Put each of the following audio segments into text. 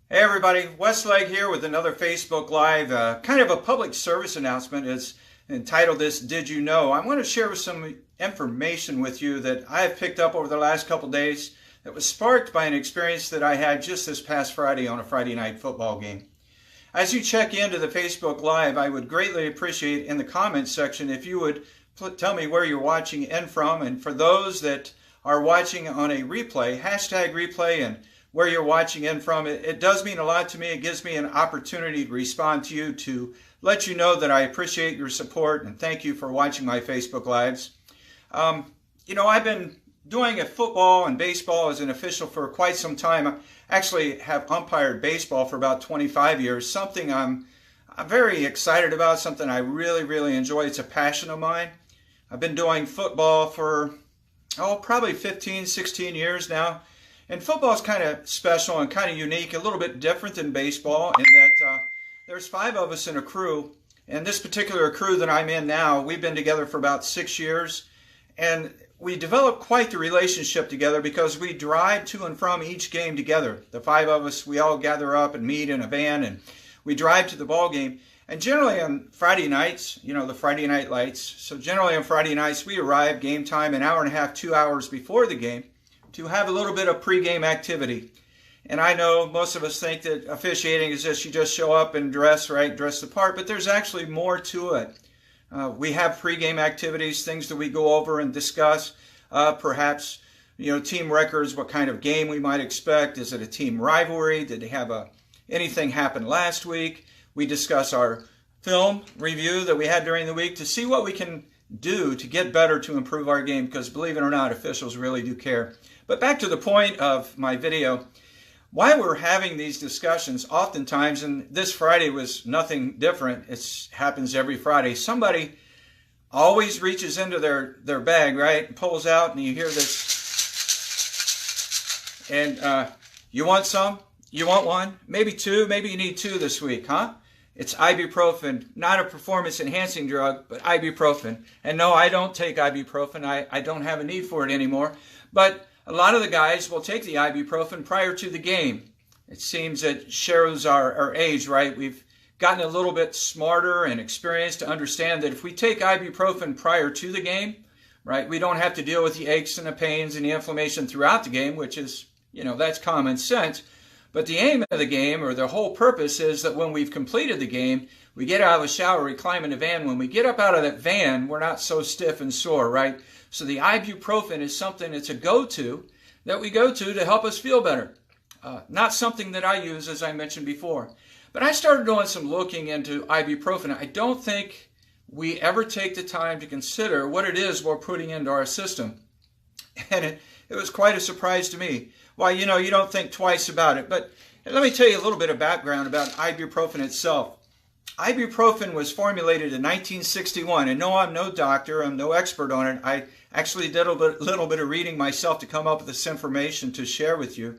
Hey everybody, Westlake here with another Facebook Live, kind of a public service announcement. Is entitled this, Did You Know? I want to share some information with you that I have picked up over the last couple days that was sparked by an experience that I had just this past Friday on a Friday night football game. As you check into the Facebook Live, I would greatly appreciate in the comments section if you would tell me where you're watching in from, and for those that are watching on a replay, hashtag replay and where you're watching in from. It does mean a lot to me. It gives me an opportunity to respond to you, to let you know that I appreciate your support and thank you for watching my Facebook Lives. I've been doing football and baseball as an official for quite some time. I actually have umpired baseball for about 25 years, something I'm very excited about, something I really, really enjoy. It's a passion of mine. I've been doing football for, probably 15, 16 years now. And football is kind of special and kind of unique, a little bit different than baseball in that there's 5 of us in a crew. And this particular crew that I'm in now, we've been together for about 6 years. And we developed quite the relationship together because we drive to and from each game together. The 5 of us, we all gather up and meet in a van and we drive to the ball game. And generally on Friday nights, the Friday night lights. So generally on Friday nights, we arrive game time an hour and a half, 2 hours before the game, to have a little bit of pregame activity. And I know most of us think that officiating is just you just show up and dress the part, but there's actually more to it. We have pregame activities, things that we go over and discuss, perhaps team records, what kind of game we might expect. Is it a team rivalry? Did they have anything happen last week? We discuss our film review that we had during the week to see what we can do to get better, to improve our game, because believe it or not, officials really do care. But back to the point of my video, why we're having these discussions oftentimes, and this Friday was nothing different, it happens every Friday, somebody always reaches into their bag, right, and pulls out, and you hear this, and you want some? You want one? Maybe 2? Maybe you need 2 this week, huh? It's ibuprofen, not a performance-enhancing drug, but ibuprofen. And no, I don't take ibuprofen. I don't have a need for it anymore. But a lot of the guys will take the ibuprofen prior to the game. It seems that shows our age, right? We've gotten a little bit smarter and experienced to understand that if we take ibuprofen prior to the game, right, we don't have to deal with the aches and the pains and the inflammation throughout the game, which is, that's common sense. But the aim of the game, or the whole purpose, is that when we've completed the game, we get out of the shower, we climb in the van. When we get up out of that van, we're not so stiff and sore, right? So the ibuprofen is something that's a go-to that we go to help us feel better. Not something that I use, as I mentioned before. But I started doing some looking into ibuprofen. I don't think we ever take the time to consider what it is we're putting into our system. And it was quite a surprise to me. Why, you don't think twice about it. But let me tell you a little bit of background about ibuprofen itself. Ibuprofen was formulated in 1961, and no, I'm no doctor, I'm no expert on it. I actually did a little bit of reading myself to come up with this information to share with you.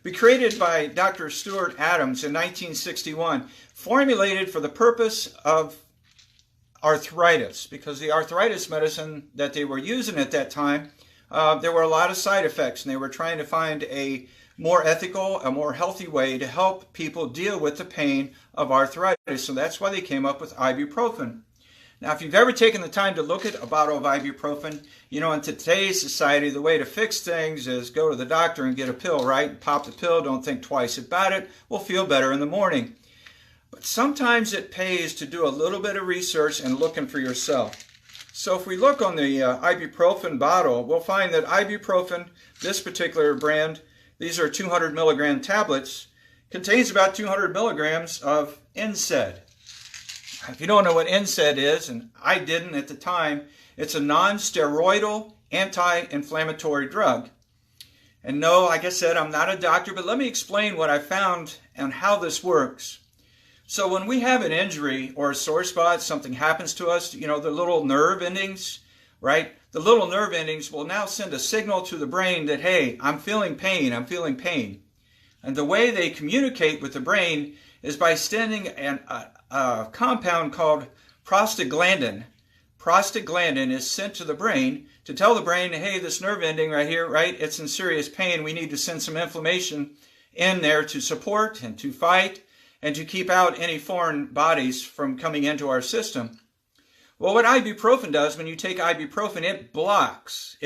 But created by Dr. Stuart Adams in 1961, formulated for the purpose of arthritis, because the arthritis medicine that they were using at that time, there were a lot of side effects, and they were trying to find a more ethical, a more healthy way to help people deal with the pain of arthritis. So that's why they came up with ibuprofen. Now, if you've ever taken the time to look at a bottle of ibuprofen, in today's society, the way to fix things is go to the doctor and get a pill, right? Pop the pill, don't think twice about it. We'll feel better in the morning. But sometimes it pays to do a little bit of research and looking for yourself. So if we look on the ibuprofen bottle, we'll find that ibuprofen, this particular brand, these are 200 milligram tablets, contains about 200 milligrams of NSAID. If you don't know what NSAID is, and I didn't at the time, it's a non-steroidal anti-inflammatory drug. And no, like I said, I'm not a doctor, but let me explain what I found and how this works. So when we have an injury or a sore spot, something happens to us, the little nerve endings, right? The little nerve endings will now send a signal to the brain that, hey, I'm feeling pain, I'm feeling pain. And the way they communicate with the brain is by sending a compound called prostaglandin. Prostaglandin is sent to the brain to tell the brain, hey, this nerve ending right here, right, it's in serious pain. We need to send some inflammation in there to support and to fight and to keep out any foreign bodies from coming into our system. Well, what ibuprofen does, when you take ibuprofen, it blocks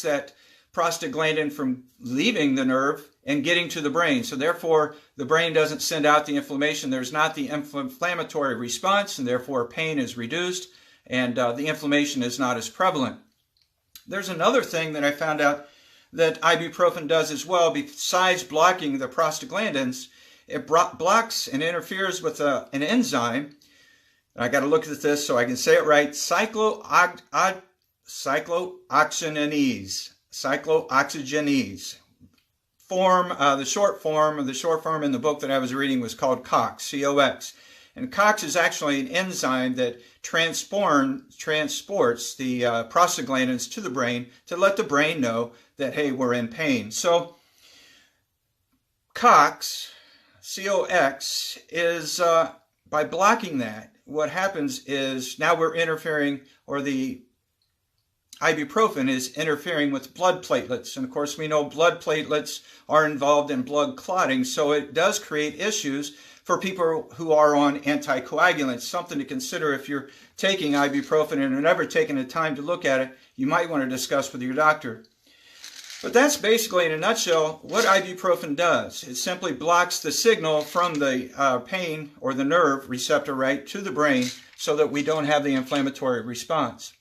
that prostaglandin from leaving the nerve and getting to the brain. So therefore, the brain doesn't send out the inflammation. There's not the inflammatory response, and therefore pain is reduced, and the inflammation is not as prevalent. There's another thing that I found out that ibuprofen does as well. Besides blocking the prostaglandins, it blocks and interferes with an enzyme. I got to look at this so I can say it right. Cyclooxygenase. The short form in the book that I was reading was called COX, C-O-X. And COX is actually an enzyme that transports the prostaglandins to the brain to let the brain know that, hey, we're in pain. So COX, C-O-X, is by blocking that, what happens is now we're interfering, or the ibuprofen is interfering with blood platelets. And of course, we know blood platelets are involved in blood clotting, so it does create issues for people who are on anticoagulants. Something to consider if you're taking ibuprofen and have never taken the time to look at it, you might want to discuss with your doctor. But that's basically, in a nutshell, what ibuprofen does. It simply blocks the signal from the pain or the nerve receptor right to the brain so that we don't have the inflammatory response.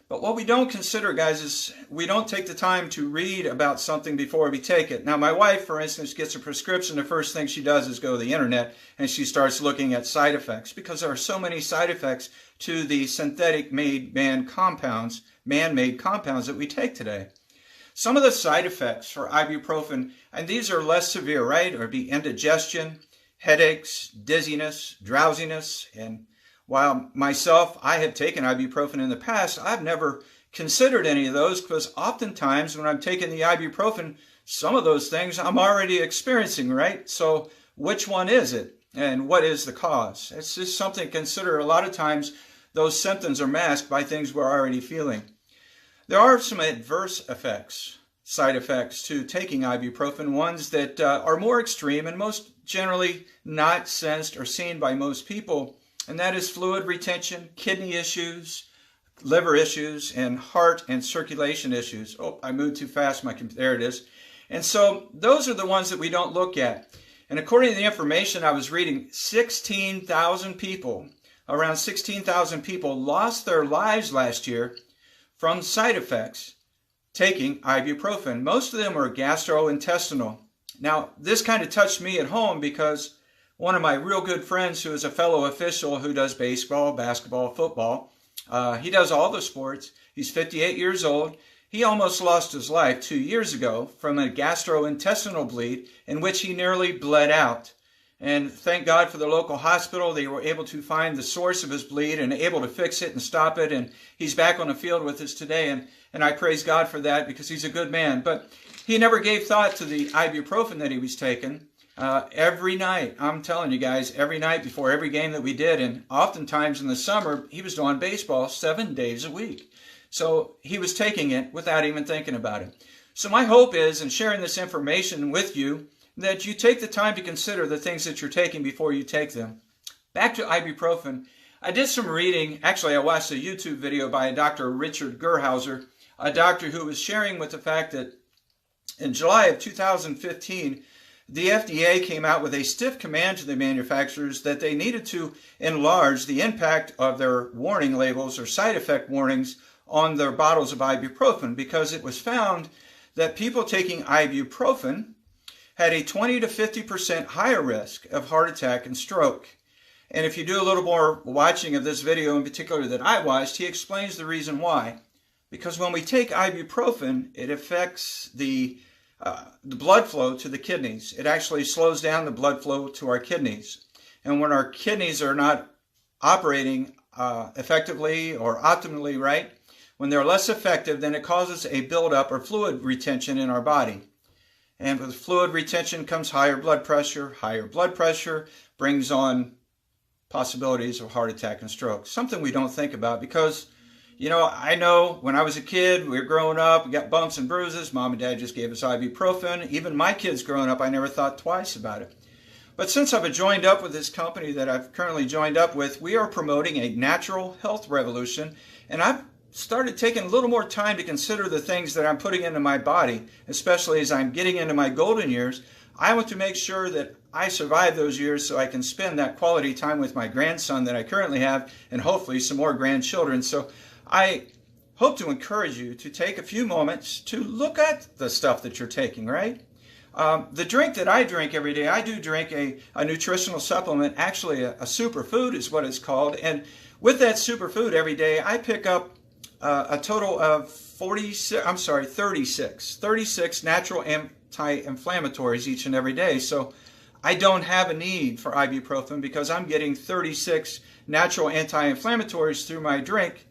But what we don't consider, guys, is we don't take the time to read about something before we take it. Now, my wife, for instance, gets a prescription. The first thing she does is go to the internet and she starts looking at side effects, because there are so many side effects to the synthetic man-made compounds that we take today. Some of the side effects for ibuprofen, and these are less severe, right? Or would be indigestion, headaches, dizziness, drowsiness. And while myself, I have taken ibuprofen in the past, I've never considered any of those, because oftentimes when I'm taking the ibuprofen, some of those things I'm already experiencing, right? So which one is it? And what is the cause? It's just something to consider. A lot of times those symptoms are masked by things we're already feeling. There are some adverse effects, side effects to taking ibuprofen, ones that are more extreme and most generally not sensed or seen by most people, and that is fluid retention, kidney issues, liver issues, and heart and circulation issues. Oh, I moved too fast. There it is. And so those are the ones that we don't look at. And according to the information I was reading, 16,000 people, around 16,000 people lost their lives last year from side effects taking ibuprofen. Most of them are gastrointestinal. Now, this kind of touched me at home because one of my real good friends, who is a fellow official who does baseball, basketball, football, he does all the sports. He's 58 years old. He almost lost his life 2 years ago from a gastrointestinal bleed in which he nearly bled out. And thank God for the local hospital. They were able to find the source of his bleed and able to fix it and stop it. And he's back on the field with us today. And I praise God for that, because he's a good man. But he never gave thought to the ibuprofen that he was taking every night. I'm telling you guys, every night before every game that we did. And oftentimes in the summer, he was doing baseball 7 days a week. So he was taking it without even thinking about it. So my hope is, in sharing this information with you, that you take the time to consider the things that you're taking before you take them. Back to ibuprofen. I did some reading. Actually, I watched a YouTube video by a Dr. Richard Gerhauser, a doctor who was sharing with the fact that in July of 2015, the FDA came out with a stiff command to the manufacturers that they needed to enlarge the impact of their warning labels or side effect warnings on their bottles of ibuprofen, because it was found that people taking ibuprofen had a 20 to 50% higher risk of heart attack and stroke. And if you do a little more watching of this video in particular that I watched, he explains the reason why. Because when we take ibuprofen, it affects the blood flow to the kidneys. It actually slows down the blood flow to our kidneys. And when our kidneys are not operating effectively or optimally right, when they're less effective, then it causes a buildup or fluid retention in our body. And with fluid retention comes higher blood pressure. Higher blood pressure brings on possibilities of heart attack and stroke. Something we don't think about, because You I know when I was a kid, we were growing up, we got bumps and bruises. Mom and Dad just gave us ibuprofen. Even my kids growing up, I never thought twice about it. But since I've joined up with this company that I've currently joined up with, we are promoting a natural health revolution. And I've started taking a little more time to consider the things that I'm putting into my body, especially as I'm getting into my golden years. I want to make sure that I survive those years so I can spend that quality time with my grandson that I currently have and hopefully some more grandchildren. So I hope to encourage you to take a few moments to look at the stuff that you're taking, right? The drink that I drink every day, I do drink a nutritional supplement, actually a superfood is what it's called. And with that superfood every day, I pick up a total of 36 natural anti-inflammatories each and every day. So I don't have a need for ibuprofen because I'm getting 36 natural anti-inflammatories through my drink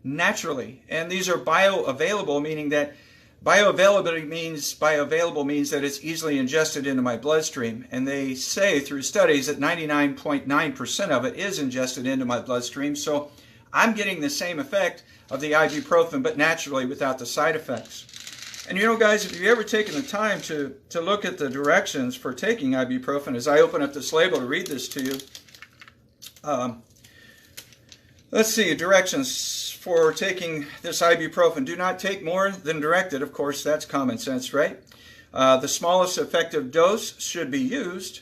naturally. And these are bioavailable, meaning that bioavailable means that it's easily ingested into my bloodstream. And they say through studies that 99.9% of it is ingested into my bloodstream. So I'm getting the same effect of the ibuprofen, but naturally without the side effects. And guys, if you've ever taken the time to look at the directions for taking ibuprofen, as I open up this label to read this to you, let's see, directions for taking this ibuprofen. Do not take more than directed. Of course, that's common sense, right? The smallest effective dose should be used.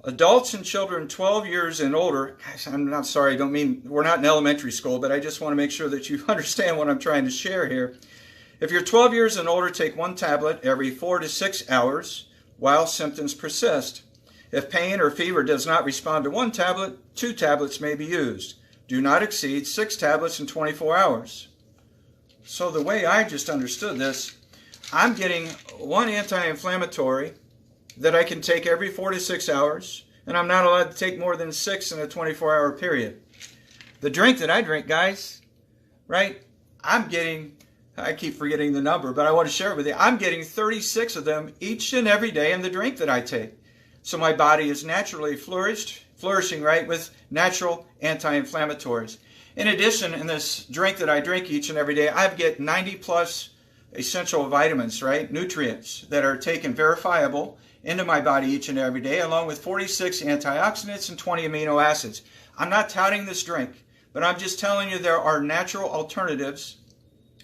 Adults and children 12 years and older, guys, I'm not sorry, I don't mean, we're not in elementary school, but I just want to make sure that you understand what I'm trying to share here. If you're 12 years and older, take 1 tablet every 4 to 6 hours while symptoms persist. If pain or fever does not respond to 1 tablet, 2 tablets may be used. Do not exceed 6 tablets in 24 hours. So the way I just understood this, I'm getting 1 anti-inflammatory that I can take every 4 to 6 hours, and I'm not allowed to take more than 6 in a 24-hour period. The drink that I drink, guys, right, I'm getting, I keep forgetting the number, but I want to share it with you. I'm getting 36 of them each and every day in the drink that I take. So my body is naturally flourishing, right, with natural anti-inflammatories. In addition, in this drink that I drink each and every day, I get 90 plus essential vitamins, right, nutrients that are taken verifiable into my body each and every day, along with 46 antioxidants and 20 amino acids. I'm not touting this drink, but I'm just telling you there are natural alternatives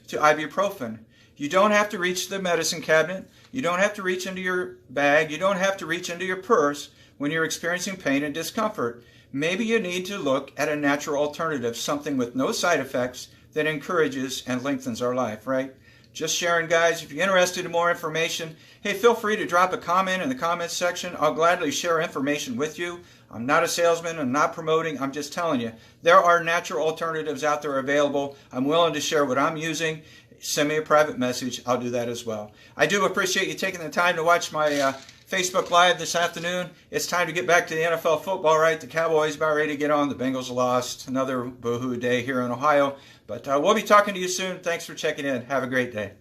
to ibuprofen. You don't have to reach the medicine cabinet. You don't have to reach into your bag. You don't have to reach into your purse when you're experiencing pain and discomfort. Maybe you need to look at a natural alternative, something with no side effects that encourages and lengthens our life, right? Just sharing, guys. If you're interested in more information, hey, feel free to drop a comment in the comments section. I'll gladly share information with you. I'm not a salesman. I'm not promoting. I'm just telling you, there are natural alternatives out there available. I'm willing to share what I'm using. Send me a private message. I'll do that as well. I do appreciate you taking the time to watch my Facebook Live this afternoon. It's time to get back to the NFL football, right? The Cowboys about ready to get on. The Bengals lost. Another boohoo day here in Ohio. But we'll be talking to you soon. Thanks for checking in. Have a great day.